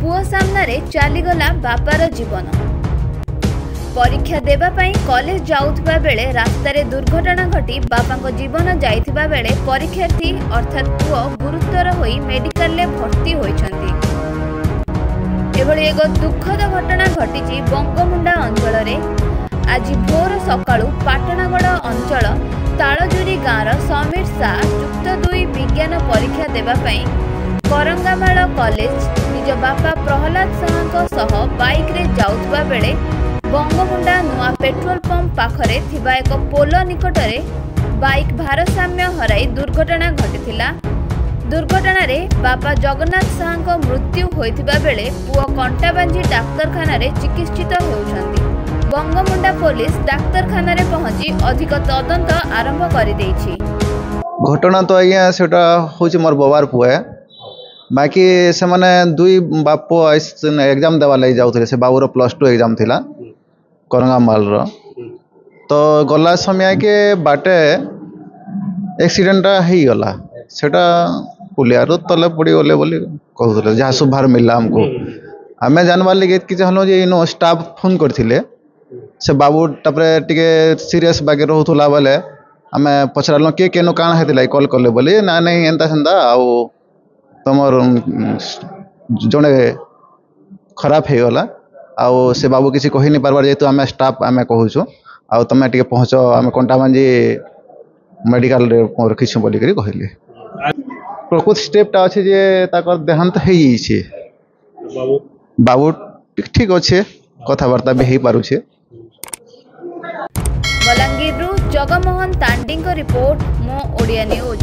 पुओ सामने चलीगला बापार जीवन। परीक्षा देबा पई कॉलेज जाउथबा बेले रास्तार दुर्घटना घटी बापा जीवन जाइथिबा बेले परीक्षार्थी अर्थात पुओ गुरुतर होई मेडिकल ले भर्ती होइछंती। एभली एक दुखद घटना घटी बंगमुंडा अंचल रे। आज भोर सकाळू पाटणागड़ अंचल तालजुरी गाँवर समीर शाह युक्त 2 विज्ञान परीक्षा देबा पई करंगामाल कॉलेज निज बापा प्रहलाद शाह बाइक रे जाउथबा बेले बंगमुंडा नुआ पेट्रोल पंप पाखरे थिबा एक पोल निकट में बाइक भारसाम्य हराई दुर्घटना घटिथिला। दुर्घटना रे बापा जगन्नाथ शाह मृत्यु होइथिबा बेले पुओ कंटाबांजी डाक्तरखाना रे चिकित्सित हेउछंती। बंगमुंडा पुलिस डाक्तरखाना रे पहुंची अधिक तदंत आरंभ कर देछि। घटना तो आज्ञा सेटा होछि मोर बबार पुए बाकी से माने 2 बाप एग्जाम देवा लगी जाउथले। से बाबूर +2 एग्जाम थिला करंगामाल रो। तो गला समय के बाटे एक्सीडेंट ही गला सेटा पुलियारो तले पड़ी गले बोली कहउथले जहा सुभार मिलला हमको। आमे जानबार लगे कि चाहलो जे इनो स्टाफ फोन करथिले से बाबू तपरे टिके सीरियस बागे रहउथला बेले आमे पछरालो के केनो काण हेतिला कॉल करले बोली ना नहीं एंता संदा आउ तमर जने खराब हे गला आउ से बाबू किसी कहि नहीं पारबार जेतु आमे स्टाफ आमे कहूछु आउ तमे टिके पहुंचो आमे कंटाबांजी मेडिकल रे रखिछु बोली करी कहले। प्रकृत स्टेप ता अछि जे ताकर देहांत हे छी। बाबू ठीक अछि कथावार्ता भी हे पारु छे। बलांगीर जगमोहन तांडी को रिपोर्ट मो ओडिया न्यूज।